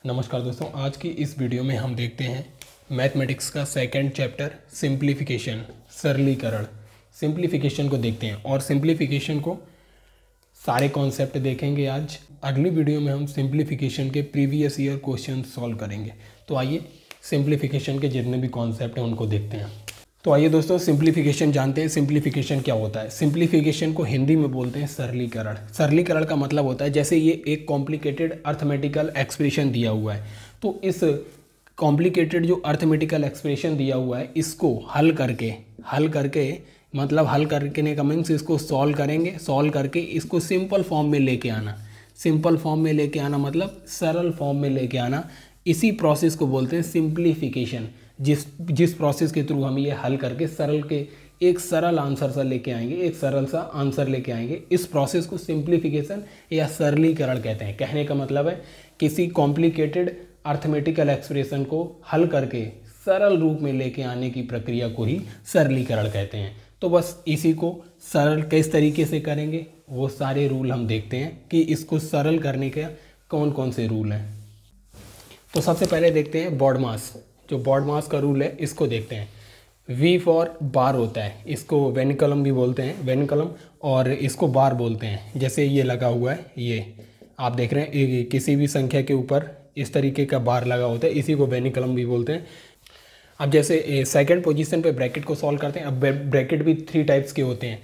नमस्कार दोस्तों, आज की इस वीडियो में हम देखते हैं मैथमेटिक्स का सेकंड चैप्टर सिंप्लीफिकेशन, सरलीकरण। सिंप्लीफिकेशन को देखते हैं और सिंप्लीफिकेशन को सारे कॉन्सेप्ट देखेंगे आज। अगली वीडियो में हम सिंप्लीफिकेशन के प्रीवियस ईयर क्वेश्चन सॉल्व करेंगे। तो आइए सिंप्लीफिकेशन के जितने भी कॉन्सेप्ट हैं उनको देखते हैं। तो आइए दोस्तों, सिंप्लीफिकेशन जानते हैं। सिंप्लीफिकेशन क्या होता है? सिंप्लीफिकेशन को हिंदी में बोलते हैं सरलीकरण। सरलीकरण का मतलब होता है जैसे ये एक कॉम्प्लिकेटेड अर्थमेटिकल एक्सप्रेशन दिया हुआ है, तो इस कॉम्प्लिकेटेड जो अर्थमेटिकल एक्सप्रेशन दिया हुआ है इसको हल करके मतलब हल करने का मीन्स इसको सॉल्व करेंगे। सॉल्व करके इसको सिंपल फॉर्म में लेके आना। सिंपल फॉर्म में लेके आना मतलब सरल फॉर्म में लेके आना। इसी प्रोसेस को बोलते हैं सिंप्लीफिकेशन। जिस प्रोसेस के थ्रू हम ये हल करके एक सरल आंसर सा लेके आएंगे, एक सरल सा आंसर लेके आएंगे, इस प्रोसेस को सिंप्लीफिकेशन या सरलीकरण कहते हैं। कहने का मतलब है किसी कॉम्प्लिकेटेड अर्थमेटिकल एक्सप्रेशन को हल करके सरल रूप में लेके आने की प्रक्रिया को ही सरलीकरण कहते हैं। तो बस इसी को सरल किस तरीके से करेंगे वो सारे रूल हम देखते हैं कि इसको सरल करने के कौन कौन से रूल हैं। तो सबसे पहले देखते हैं बॉडमास। जो बॉडमास का रूल है इसको देखते हैं। V फॉर बार होता है, इसको वेनिकलम भी बोलते हैं, वेनिकलम, और इसको बार बोलते हैं। जैसे ये लगा हुआ है, ये आप देख रहे हैं किसी भी संख्या के ऊपर इस तरीके का बार लगा होता है, इसी को वेनिकलम भी बोलते हैं। अब जैसे सेकंड पोजीशन पे ब्रैकेट को सॉल्व करते हैं। अब ब्रैकेट भी 3 टाइप्स के होते हैं।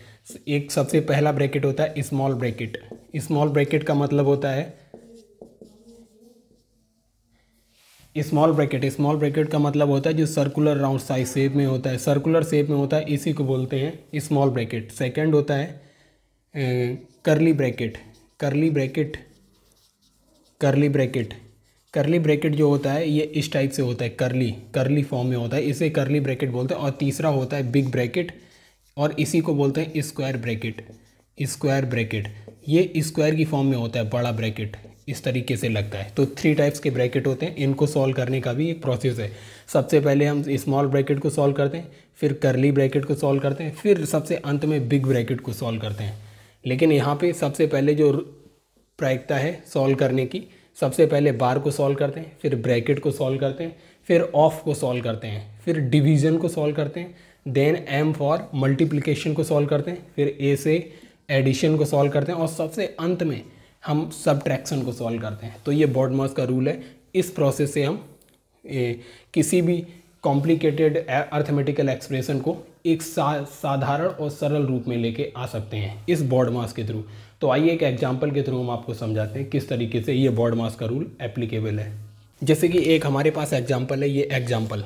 एक सबसे पहला ब्रैकेट होता है स्मॉल ब्रैकेट। स्मॉल ब्रैकेट का मतलब होता है स्मॉल ब्रैकेट का मतलब होता है जो सर्कुलर राउंड साइज शेप में होता है, सर्कुलर शेप में होता है, इसी को बोलते हैं स्मॉल ब्रैकेट। सेकंड होता है करली ब्रैकेट जो होता है ये इस टाइप से होता है, करली फॉर्म में होता है, इसे करली ब्रैकेट बोलते हैं। और तीसरा होता है बिग ब्रैकेट, और इसी को बोलते हैं स्क्वायर ब्रैकेट। ये स्क्वायर की फॉर्म में होता है, बड़ा ब्रैकेट इस तरीके से लगता है। तो 3 टाइप्स के ब्रैकेट होते हैं। इनको सॉल्व करने का भी एक प्रोसेस है। सबसे पहले हम स्मॉल ब्रैकेट को सॉल्व करते हैं, फिर करली ब्रैकेट को सॉल्व करते हैं, फिर सबसे अंत में बिग ब्रैकेट को सॉल्व करते हैं। लेकिन यहाँ पे सबसे पहले जो प्रायिकता है सॉल्व करने की, सबसे पहले बार को सॉल्व करते हैं, फिर ब्रैकेट को सॉल्व करते हैं, फिर ऑफ को सॉल्व करते हैं, फिर डिवीज़न को सॉल्व करते हैं, देन एम फॉर मल्टीप्लिकेशन को सॉल्व करते हैं, फिर ए से एडिशन को सॉल्व करते हैं, और सबसे अंत में हम सब्ट्रैक्शन को सॉल्व करते हैं। तो ये बॉडमास का रूल है। इस प्रोसेस से हम किसी भी कॉम्प्लिकेटेड अर्थमेटिकल एक्सप्रेशन को एक साधारण और सरल रूप में लेके आ सकते हैं इस बॉडमास के थ्रू। तो आइए एक एग्जांपल के थ्रू हम आपको समझाते हैं किस तरीके से ये बॉडमास का रूल एप्लीकेबल है। जैसे कि एक हमारे पास एग्जाम्पल है, ये एग्जाम्पल।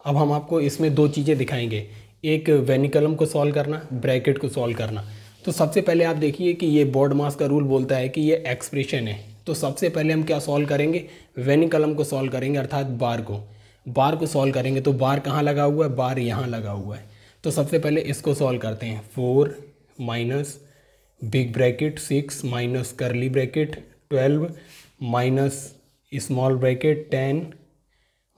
अब हम आपको इसमें 2 चीज़ें दिखाएंगे, एक वेनिकलम को सॉल्व करना, ब्रैकेट को सॉल्व करना। तो सबसे पहले आप देखिए कि ये बॉडमास का रूल बोलता है कि ये एक्सप्रेशन है। तो सबसे पहले हम क्या सॉल्व करेंगे? वेनिकलम को सॉल्व करेंगे, अर्थात बार को सॉल्व करेंगे। तो बार कहाँ लगा हुआ है? बार यहाँ लगा हुआ है। तो सबसे पहले इसको सॉल्व करते हैं। 4 माइनस बिग ब्रैकेट 6 माइनस करली bracket 12 minus small bracket 10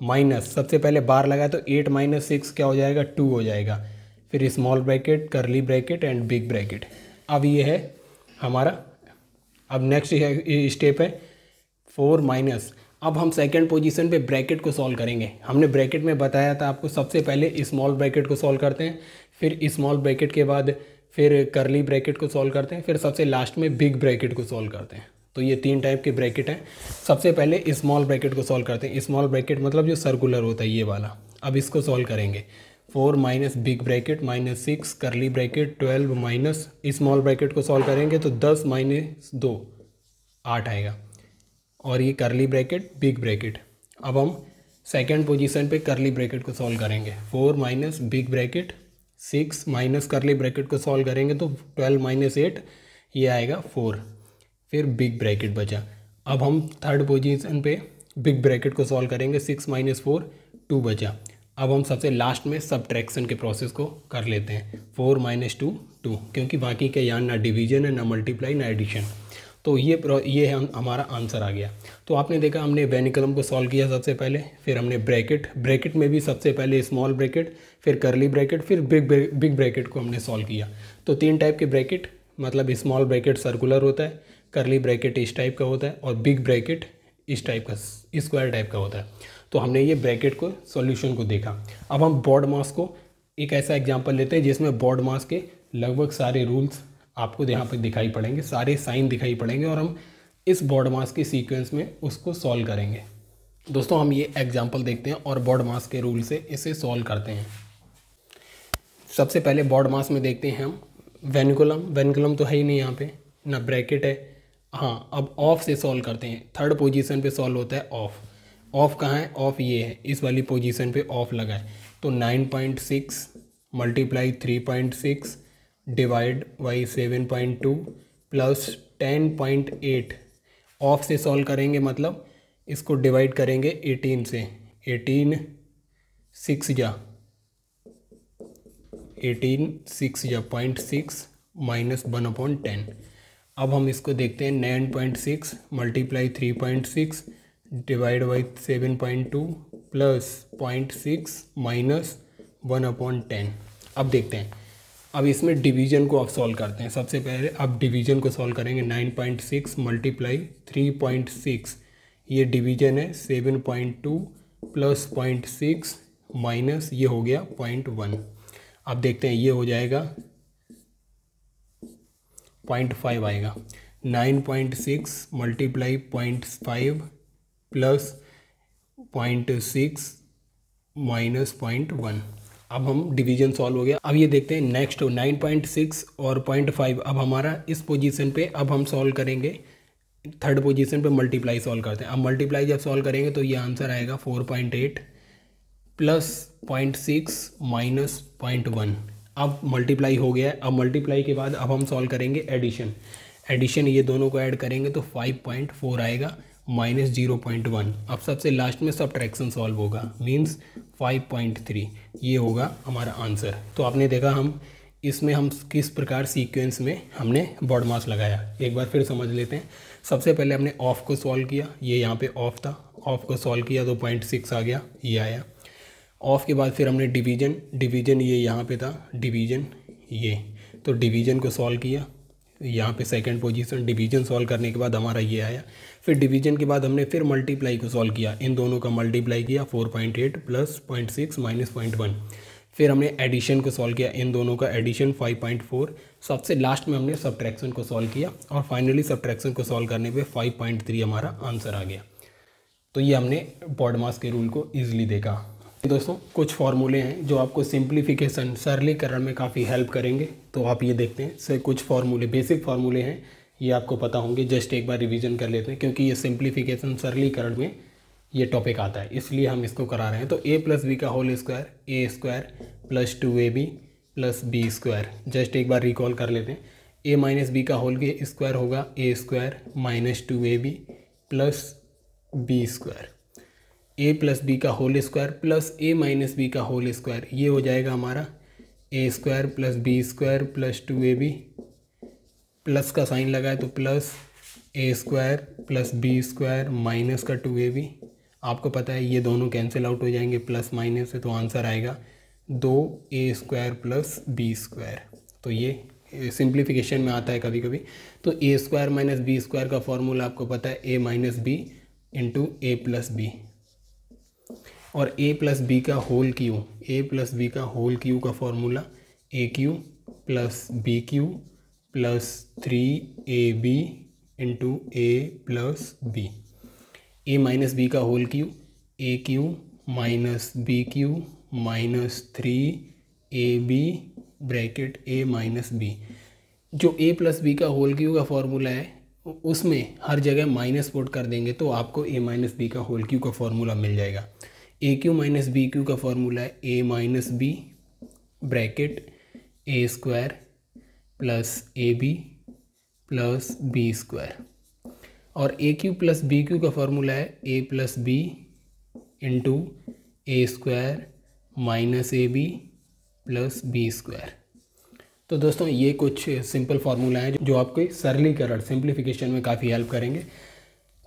minus, सबसे पहले बार लगाया तो 8 माइनस 6 क्या हो जाएगा? 2 हो जाएगा। फिर स्मॉल ब्रैकेट, करली ब्रैकेट एंड बिग ब्रैकेट। अब ये है हमारा, अब नेक्स्ट स्टेप है 4 माइनस। अब हम सेकंड पोजीशन पे ब्रैकेट को सॉल्व करेंगे। हमने ब्रैकेट में बताया था आपको, सबसे पहले स्मॉल ब्रैकेट को सॉल्व करते हैं, फिर स्मॉल ब्रैकेट के बाद फिर करली ब्रैकेट को सॉल्व करते हैं, फिर सबसे लास्ट में बिग ब्रैकेट को सॉल्व करते हैं। तो ये 3 टाइप के ब्रैकेट हैं। सबसे पहले स्मॉल ब्रैकेट को सॉल्व करते हैं। स्मॉल ब्रैकेट मतलब जो सर्कुलर होता है, ये वाला। अब इसको सॉल्व करेंगे। 4 माइनस बिग ब्रैकेट माइनस 6 करली ब्रैकेट 12 माइनस स्मॉल ब्रैकेट को सॉल्व करेंगे तो 10 माइनस 2 8 आएगा, और ये करली ब्रैकेट, बिग ब्रैकेट। अब हम सेकंड पोजीशन पे करली ब्रैकेट को सॉल्व करेंगे। 4 माइनस बिग ब्रैकेट 6 माइनस करली ब्रैकेट को सॉल्व करेंगे तो 12 माइनस 8 ये आएगा 4, फिर बिग ब्रैकेट बचा। अब हम थर्ड पोजीशन पे बिग ब्रैकेट को सॉल्व करेंगे। 6 माइनस 4 2 बचा। अब हम सबसे लास्ट में सब्ट्रैक्शन के प्रोसेस को कर लेते हैं। 4 माइनस 2 2, क्योंकि बाकी के यहाँ ना डिवीजन है, ना मल्टीप्लाई, ना एडिशन। तो ये हमारा आंसर आ गया। तो आपने देखा हमने वेनिकलम को सॉल्व किया सबसे पहले, फिर हमने ब्रैकेट में भी सबसे पहले स्मॉल ब्रैकेट, फिर करली ब्रैकेट, फिर बिग ब्रैकेट को हमने सॉल्व किया। तो 3 टाइप के ब्रैकेट, मतलब स्मॉल ब्रैकेट सर्कुलर होता है, करली ब्रैकेट इस टाइप का होता है, और बिग ब्रैकेट इस टाइप का, स्क्वायर टाइप का होता है। तो हमने ये ब्रैकेट को सॉल्यूशन को देखा। अब हम बॉड मास को एक ऐसा एग्जांपल लेते हैं जिसमें बॉड मास के लगभग सारे रूल्स आपको यहाँ पर दिखाई पड़ेंगे, सारे साइन दिखाई पड़ेंगे, और हम इस बॉड मास के सीक्वेंस में उसको सॉल्व करेंगे। दोस्तों हम ये एग्जांपल देखते हैं और बॉड मास के रूल से इसे सॉल्व करते हैं। सबसे पहले बॉड मास में देखते हैं हम वेनिकुलम तो है ही नहीं यहाँ पे, ना ब्रैकेट है। हाँ, अब ऑफ से सॉल्व करते हैं। थर्ड पोजीशन पे सॉल्व होता है ऑफ। ऑफ कहाँ है? ऑफ ये है, इस वाली पोजीशन पे ऑफ लगा है। तो 9.6 multiply 3.6 divide by 7.2 plus 10.8। Of से सॉल्व करेंगे मतलब इसको डिवाइड करेंगे 18 से। 18 6 जा 0.6 माइनस 1/10। अब हम इसको देखते हैं। 9.6 multiply 3.6 divide by 7.2 plus 0.6 minus 1/10। अब देखते हैं, अब इसमें डिवीजन को अब सॉल्व करते हैं। सबसे पहले अब डिवीजन को सॉल्व करेंगे। 9.6 मल्टीप्लाई 3.6, ये डिवीजन है 7.2 प्लस 0.6 माइनस ये हो गया 0.1। अब देखते हैं, ये हो जाएगा 0.5 आएगा। 9.6 मल्टीप्लाई 0.5 प्लस 0.6 माइनस 0.1। अब हम डिवीजन सॉल्व हो गया। अब ये देखते हैं नेक्स्ट 9.6 और 0.5। अब हमारा इस पोजीशन पे अब हम सॉल्व करेंगे। थर्ड पोजीशन पे मल्टीप्लाई सॉल्व करते हैं। अब मल्टीप्लाई जब सॉल्व करेंगे तो ये आंसर आएगा 4.8 प्लस 0.6 माइनस 0.1। अब मल्टीप्लाई हो गया है। अब मल्टीप्लाई के बाद अब हम सॉल्व करेंगे एडिशन ये दोनों को ऐड करेंगे तो 5.4 आएगा माइनस 0.1। अब सबसे लास्ट में सब्ट्रैक्शन सॉल्व होगा, मीन्स 5.3। ये होगा हमारा आंसर। तो आपने देखा हम इसमें हम किस प्रकार सीक्वेंस में हमने बॉड मास लगाया। एक बार फिर समझ लेते हैं। सबसे पहले हमने ऑफ को सॉल्व किया, ये यहाँ पे ऑफ था, ऑफ को सॉल्व किया तो 0.6 आ गया, ये आया। ऑफ के बाद फिर हमने डिवीजन ये यहाँ पे था, डिवीजन ये, तो डिवीजन को सॉल्व किया, यहाँ पे सेकंड पोजीशन। डिवीजन सॉल्व करने के बाद हमारा ये आया। फिर डिवीजन के बाद हमने फिर मल्टीप्लाई को सॉल्व किया, इन दोनों का मल्टीप्लाई किया 4.8 प्लस 0.6 माइनस 0.1। फिर हमने एडिशन को सॉल्व किया, इन दोनों का एडिशन 5.4। सबसे लास्ट में हमने सब्ट्रैक्शन को सॉल्व किया और फाइनली सब्ट्रैक्शन को सॉल्व करने पे 5.3 हमारा आंसर आ गया। तो ये हमने बॉड मास के रूल को ईजिली देखा। दोस्तों कुछ फार्मूले हैं जो आपको सिंप्लीफिकेशन, सरलीकरण में काफ़ी हेल्प करेंगे। तो आप ये देखते हैं, से कुछ फार्मूले, बेसिक फार्मूले हैं, ये आपको पता होंगे। जस्ट एक बार रिवीजन कर लेते हैं क्योंकि ये सिंप्लीफिकेशन, सरलीकरण में ये टॉपिक आता है, इसलिए हम इसको करा रहे हैं। तो a प्लस बी का whole square, A square plus 2ab plus B square. Just एक बार रिकॉल कर लेते हैं। a माइनस बी का होल के स्क्वायर होगा A square minus 2ab plus B square. a plus B का whole square plus a minus B का होल स्क्वायर, ये हो जाएगा हमारा a square plus B square plus 2ab, plus का साइन लगा है तो plus a square plus B square minus का 2ab। आपको पता है ये दोनों कैंसिल आउट हो जाएंगे प्लस माइनस से, तो आंसर आएगा 2a square plus B square. तो ये सिंप्लीफिकेशन में आता है कभी कभी। तो a square minus B square का फॉर्मूला आपको पता है a minus B into A plus B, और a प्लस बी का whole cube, a plus B का होल क्यू का formula A cube plus B cube plus 3ab into A plus B. A minus B का whole cube, A cube minus B cube minus 3ab bracket A minus B. जो a plus B का whole cube का formula है उसमें हर जगह minus put कर देंगे तो आपको a माइनस बी का होल क्यू का फॉर्मूला मिल जाएगा। A cube minus B cube का फॉर्मूला है a minus b bracket a square plus a b plus B square, और a cube plus B cube का फॉर्मूला है a plus b into a square minus a b plus B square. तो दोस्तों ये कुछ simple formula हैं जो आपके सरलीकरण, सिंप्लीफिकेशन में काफ़ी हेल्प करेंगे।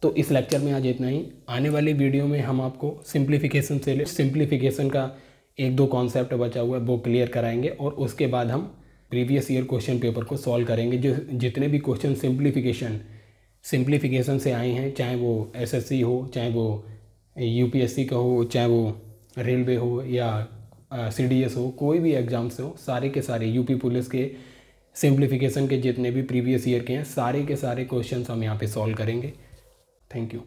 तो इस लेक्चर में आज इतना ही। आने वाली वीडियो में हम आपको सिंप्लीफिकेशन का 1-2 कॉन्सेप्ट बचा हुआ है वो क्लियर कराएंगे, और उसके बाद हम प्रीवियस ईयर क्वेश्चन पेपर को सॉल्व करेंगे। जो जितने भी क्वेश्चन सिंप्लीफिकेशन सिंप्लीफिकेशन से आए हैं, चाहे वो एसएससी हो, चाहे वो यूपीएससी का हो, चाहे वो रेलवे हो या सीडीएस हो, कोई भी एग्ज़ाम्स हो, सारे के सारे यूपी पुलिस के सिंप्लीफिकेशन के जितने भी प्रीवियस ईयर के हैं सारे के सारे क्वेश्चंस हम यहाँ पे सॉल्व करेंगे। Thank you.